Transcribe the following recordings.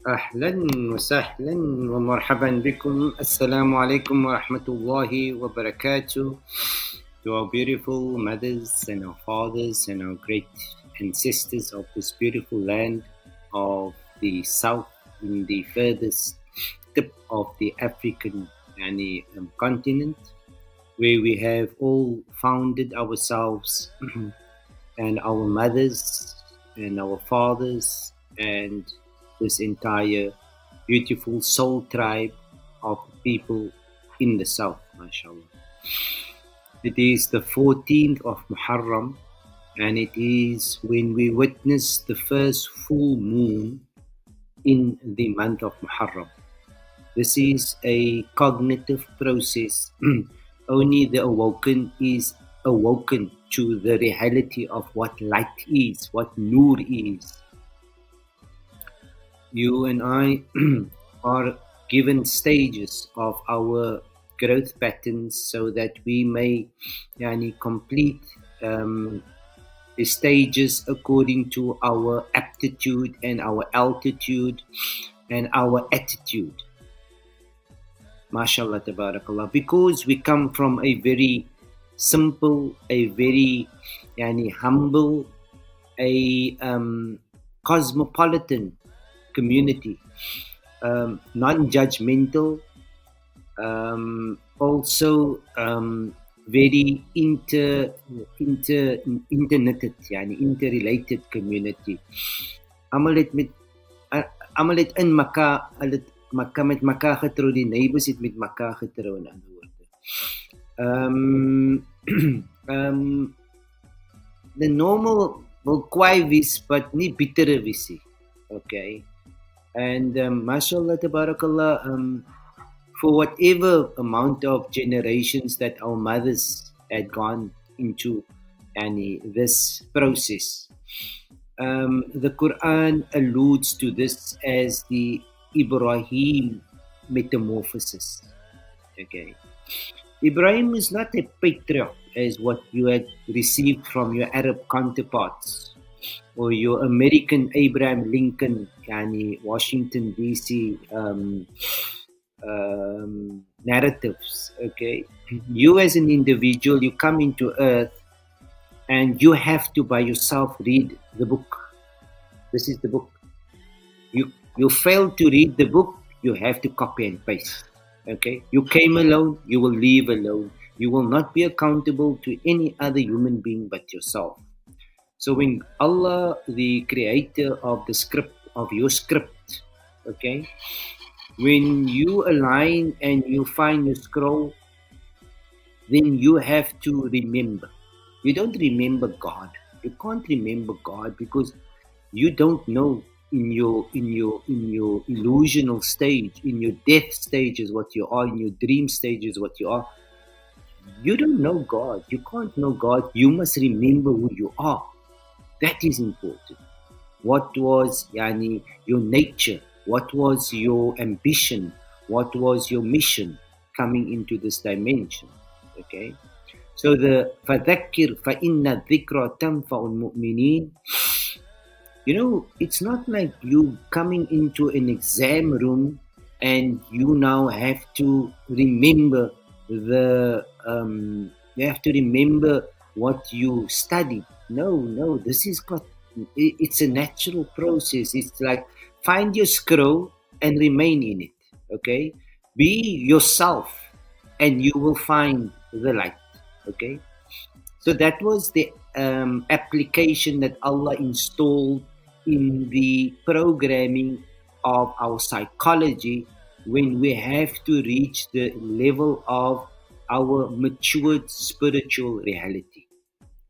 أهلا وسهلا ومرحبا بكم. Assalamu alaikum wa rahmatullahi wa barakatuh. To our beautiful mothers and our fathers and our great ancestors of this beautiful land of the south, in the furthest tip of the African continent, where we have all founded ourselves and our mothers and our fathers and this entire beautiful soul tribe of people in the south, mashallah. It is the 14th of Muharram, and it is when we witness the first full moon in the month of Muharram. This is a cognitive process. Only the awoken is awoken to the reality of what light is, what nur is. You and I are given stages of our growth patterns so that we may complete the stages according to our aptitude and our altitude and our attitude. MashaAllah, tabarakallah. Because we come from a very simple, a very humble, a cosmopolitan community, non-judgmental, also very interrelated community. Almal het in mekaar, mekaar met mekaar getrou, die neighbors het met mekaar getrou, in ander woorde. The normal wil kwaai wees, but nie bittere wees nie. Okay. And mashallah, tabarakallah, for whatever amount of generations that our mothers had gone into this process, the Quran alludes to this as the Ebrahim metamorphosis. Okay. Ebrahim is not a patriarch as what you had received from your Arab counterparts or your American Abraham Lincoln, Washington DC narratives. Okay, you as an individual, you come into Earth, and you have to by yourself read the book. This is the book. You fail to read the book, you have to copy and paste. Okay, you came alone, you will leave alone. You will not be accountable to any other human being but yourself. So when Allah, the creator of the script, of your script, okay, when you align and you find your scroll, then you have to remember. You don't remember God. You can't remember God because you don't know in your illusional stage, in your death stage is what you are, in your dream stage is what you are. You don't know God. You can't know God. You must remember who you are. That is important. What was your nature? What was your ambition? What was your mission coming into this dimension? Okay. So the فَذَكِّرْ فَإِنَّ الذِّكْرَ تَنْفَعُ الْمُؤْمِنِينَ. It's not like you coming into an exam room and you now have to remember what you studied. No, it's a natural process. It's like find your scroll and remain in it. Okay, be yourself, and you will find the light. Okay, so that was the application that Allah installed in the programming of our psychology when we have to reach the level of our matured spiritual reality.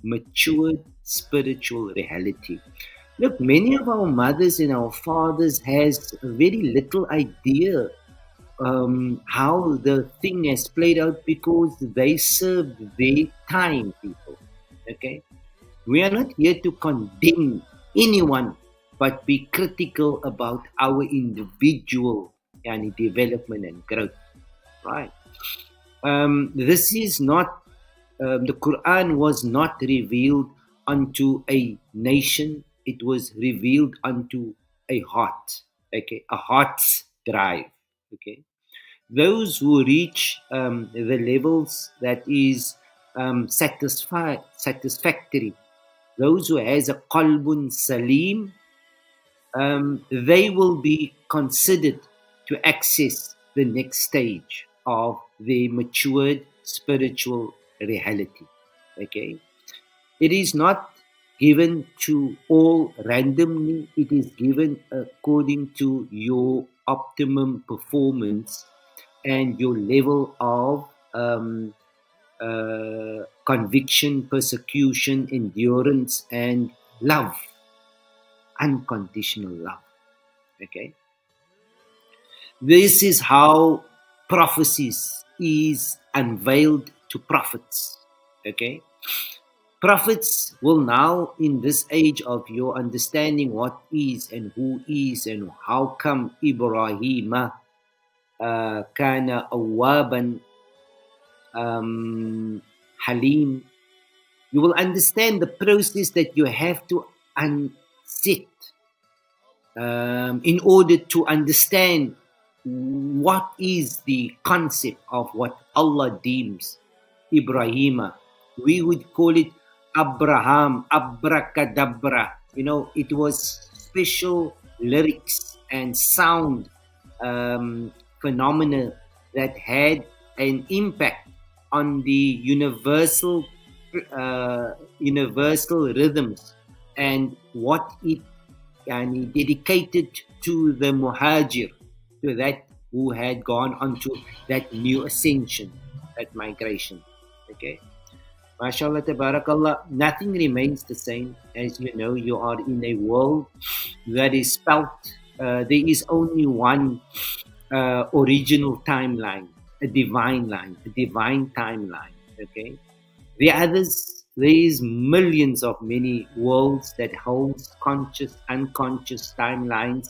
Matured spiritual reality. Look, many of our mothers and our fathers has very little idea how the thing has played out because they served their time, people. Okay, we are not here to condemn anyone, but be critical about our individual development and growth. Right? This is not. The Quran was not revealed unto a nation. It was revealed unto a heart. okay, a heart's drive, okay. Those who reach the levels that is satisfactory, those who has a qalbun salim, they will be considered to access the next stage of the matured spiritual reality. Okay, it is not given to all randomly. It is given according to your optimum performance and your level of conviction, persecution, endurance, and love, unconditional love. Okay, this is how prophecies is unveiled to prophets. Okay, prophets will now, in this age of your understanding what is and who is and how come Ebrahima kana awaban halim, you will understand the process that you have to unset in order to understand what is the concept of what Allah deems Ebrahima. We would call it Abraham, abracadabra. You know, it was special lyrics and sound phenomena that had an impact on the universal rhythms and what it dedicated to the muhajir, to that who had gone onto that new ascension, that migration. Okay, mashallah, tabarakallah, nothing remains the same. As you know, you are in a world that is spelt, there is only one original timeline, a divine line, a divine timeline. Okay, the others, there is millions of many worlds that holds conscious, unconscious timelines,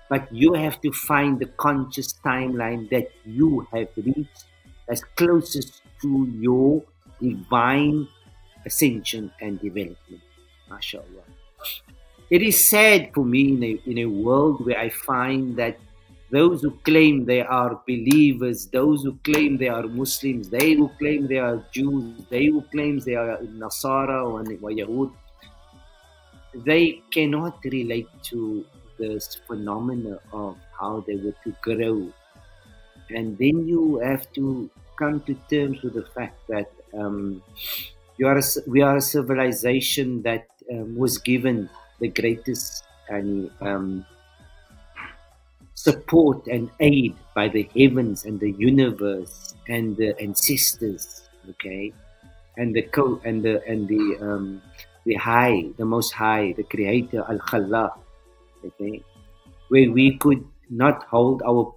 but you have to find the conscious timeline that you have reached as closest to your divine ascension and development. MashaAllah. It is sad for me in a world where I find that those who claim they are believers, those who claim they are Muslims, they who claim they are Jews, they who claim they are Nasara or Yahud, they cannot relate to this phenomena of how they were to grow. And then you have to come to terms with the fact that we are a civilization that was given the greatest support and aid by the heavens and the universe and the ancestors, okay, and the high, the most high, the creator, Al-Khalaq, okay, where we could not hold our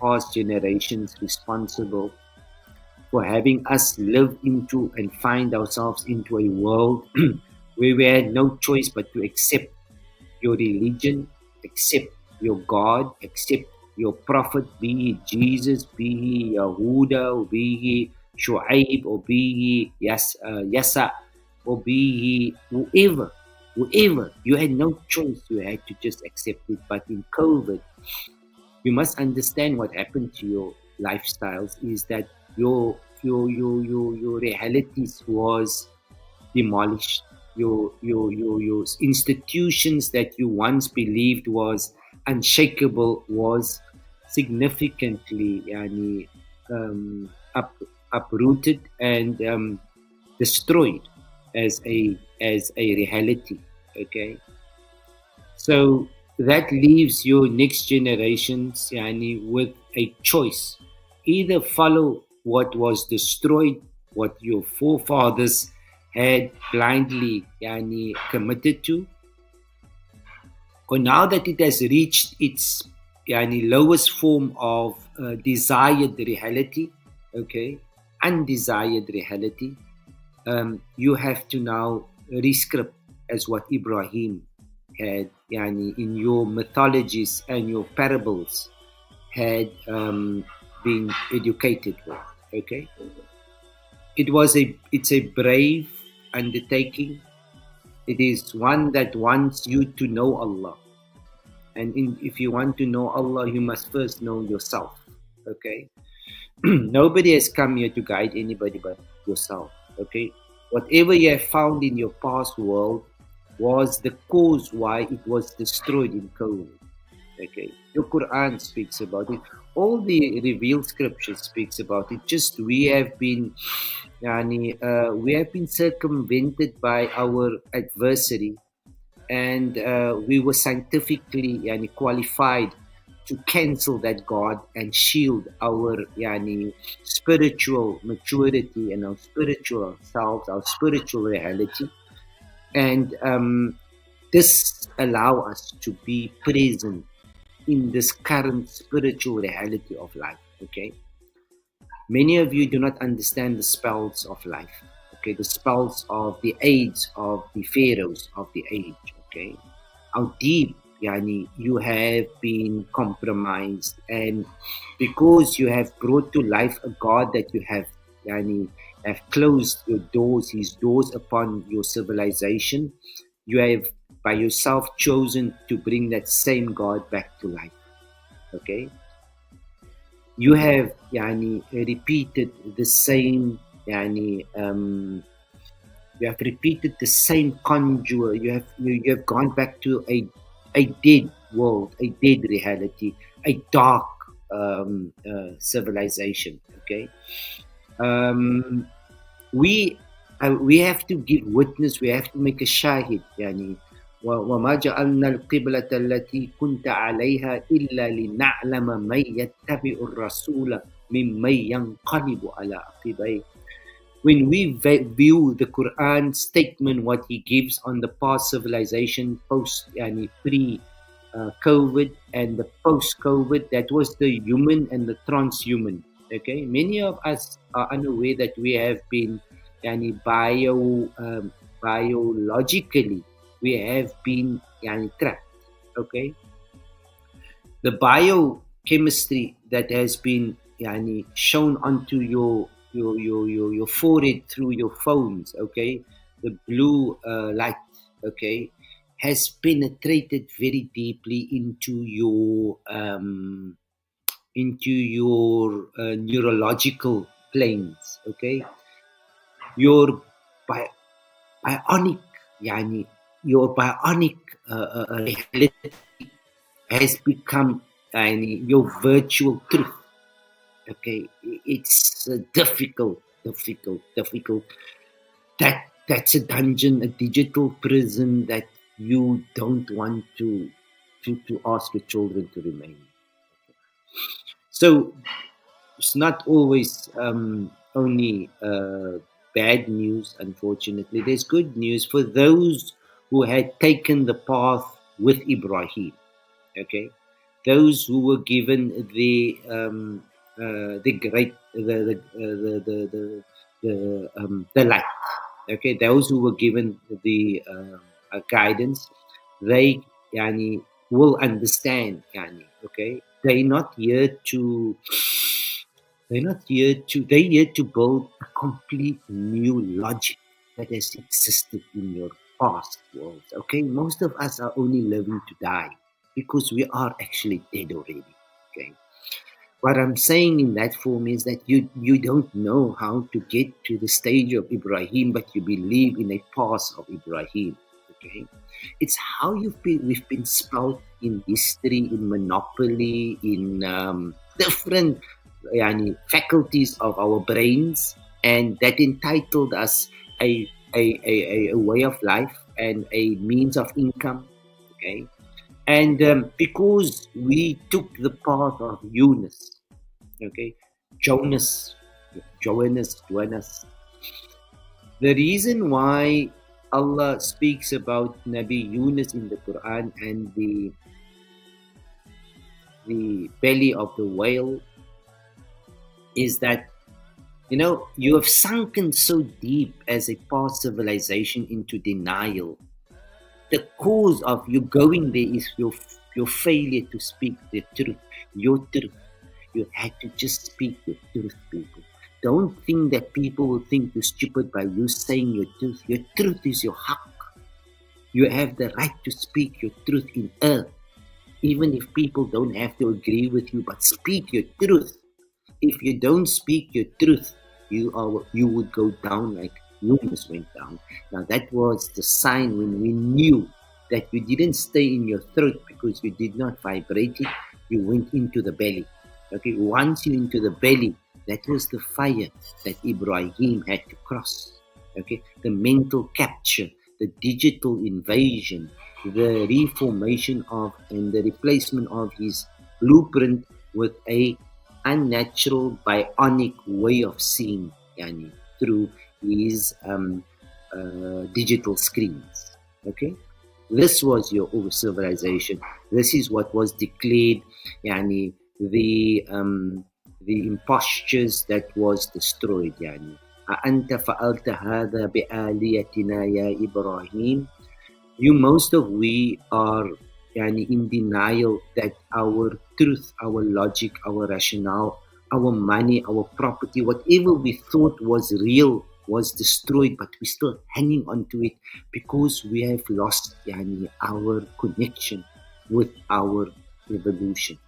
past generations responsible for having us live into and find ourselves into a world where we had no choice but to accept your religion, accept your God, accept your prophet, be he Jesus, be he Yahuda, or be he Shu'aib, or be he Yasa, or be he whoever. You had no choice, you had to just accept it. But in COVID, you must understand what happened to your lifestyles is that your realities was demolished. Your institutions that you once believed was unshakable was significantly uprooted and destroyed as a reality. Okay, so that leaves your next generations with a choice: either follow what was destroyed, what your forefathers had blindly committed to, or now that it has reached its lowest form of desired reality, okay, undesired reality, you have to now rescript as what Ibrahim had in your mythologies and your parables had been educated with. Okay, it's a brave undertaking. It is one that wants you to know Allah. And if you want to know Allah, you must first know yourself. Okay. Nobody has come here to guide anybody but yourself. Okay. Whatever you have found in your past world was the cause why it was destroyed in COVID. Okay. Your Quran speaks about it. All the revealed scriptures speaks about it. Just we have been we have been circumvented by our adversary, and we were scientifically qualified to cancel that God and shield our spiritual maturity and our spiritual selves, our spiritual reality. And this allow us to be present in this current spiritual reality of life. Okay. Many of you do not understand the spells of life. Okay. The spells of the age of the pharaohs of the age. Okay. How deep you have been compromised, and because you have brought to life a God that you have have closed your doors, his doors upon your civilization, you have by yourself chosen to bring that same God back to life. Okay. You have repeated the same you have repeated the same conjure. You have gone back to a dead world, a dead reality, a dark civilization. Okay. um, we have to give witness. We have to make a shahid. وما جعلنا القبلة التي كنت عليها إلا لنعلم من يتبع الرسول ممن ينقلب على عقبيه. When we view the Quran statement, what he gives on the past civilization, post pre-COVID and the post-COVID, that was the human and the transhuman. Okay, many of us are unaware that we have been biologically we have been trapped. Okay, the biochemistry that has been shown onto your forehead through your phones, okay, the blue light, okay, has penetrated very deeply into your neurological planes, okay. Your bionic your bionic reality has become your virtual truth. Okay, it's difficult. That's a dungeon, a digital prison that you don't want to ask your children to remain. So it's not always only bad news. Unfortunately, there's good news for those who had taken the path with Ebrahim. Okay, those who were given the great the light. Okay, those who were given the guidance, they will understand. Okay, they're here to build a complete new logic that has existed in your past world. Okay, most of us are only living to die because we are actually dead already. Okay, what I'm saying in that form is that you don't know how to get to the stage of Ibrahim, but you believe in a past of Ibrahim. Okay, it's how we've been spout in history, in monopoly, in different faculties of our brains, and that entitled us a way of life and a means of income. Okay, and because we took the path of Yunus, okay, Jonas, the reason why Allah speaks about Nabi Yunus in the Quran and the belly of the whale is that you have sunken so deep as a past civilization into denial. The cause of you going there is your failure to speak the truth, your truth. You had to just speak your truth, people. Don't think that people will think you're stupid by you saying your truth. Your truth is your haq. You have the right to speak your truth in earth. Even if people don't have to agree with you, but speak your truth. If you don't speak your truth, you would go down like Yunus went down. Now that was the sign when we knew that you didn't stay in your throat because you did not vibrate it, you went into the belly. Okay, once you into the belly, that was the fire that Ebrahim had to cross. Okay, the mental capture, the digital invasion, the reformation of and the replacement of his blueprint with a unnatural bionic way of seeing, yani, through his digital screens. Okay, this was your over civilization. This is what was declared, yani, the impostures that was destroyed, yani. أأنت فعلت هذا بآليتنا يا إبراهيم. You most of we are, yani, in denial that our truth, our logic, our rationale, our money, our property, whatever we thought was real was destroyed, but we're still hanging on to it because we have lost, yani, our connection with our evolution.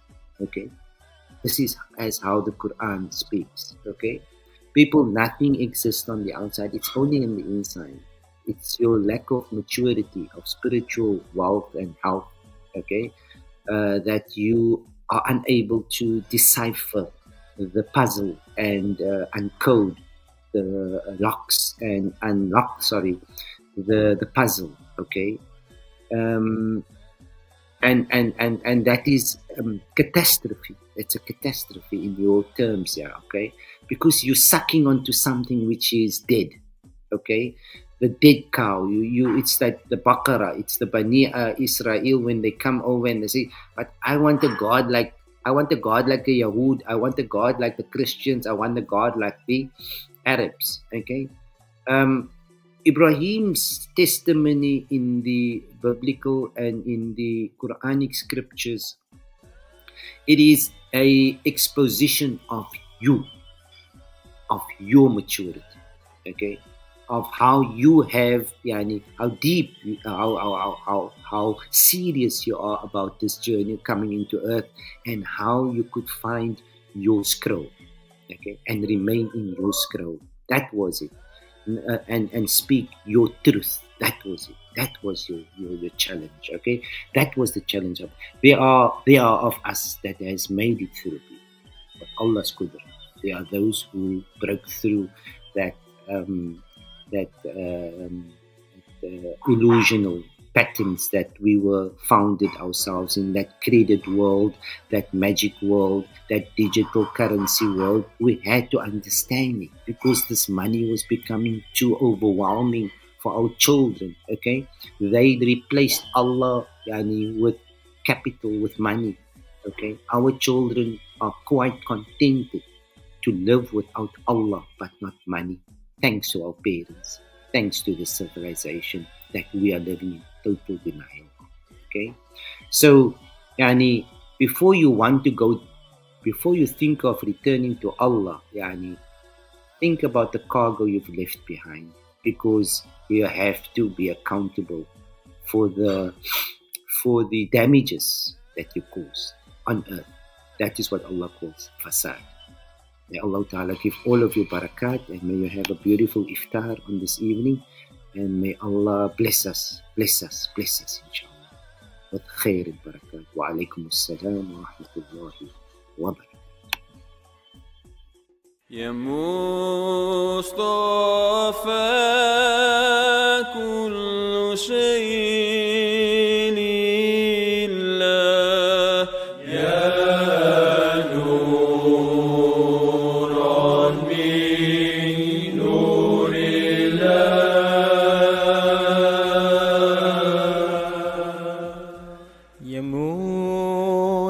Okay, this is as how the Quran speaks. Okay, people, nothing exists on the outside, it's only on the inside. It's your lack of maturity, of spiritual wealth and health, okay, that you are unable to decipher the puzzle and uncode the locks and unlock, sorry, the puzzle, okay. Um, and that is catastrophe. It's a catastrophe in your terms, yeah, okay, because you're sucking onto something which is dead, okay, the dead cow. It's like the Baqarah, it's the Bani Israel when they come over and they say, but I want a God like, I want a God like the Yahud, I want a God like the Christians, I want a God like the Arabs, okay. um, Ibrahim's testimony in the biblical and in the Quranic scriptures, it is a exposition of you, of your maturity, okay, of how you have, yani, how deep, how serious you are about this journey coming into earth, and how you could find your scroll, okay, and remain in your scroll. That was it. And speak your truth. That was it. That was your challenge. Okay, that was the challenge of. There are of us that has made it through, but Allah's qudr. There are those who broke through that that illusional patterns that we were founded ourselves in, that credit world, that magic world, that digital currency world. We had to understand it because this money was becoming too overwhelming for our children. Okay, they replaced Allah, yani, with capital, with money. Okay, our children are quite contented to live without Allah but not money, thanks to our parents, thanks to the civilization that we are living in total denial. Okay, so, yani, before you want to go, before you think of returning to Allah, yani, think about the cargo you've left behind, because you have to be accountable for the damages that you caused on earth. That is what Allah calls fasad. May Allah Ta'ala give all of you barakat, and may you have a beautiful iftar on this evening, and may Allah bless us, inshallah, with khair and barakat. Wa alaikum assalam wa rahmatullahi wa barakatuh. يا مصطفى كل شيء لله يا نورا من نور الله يا مصطفى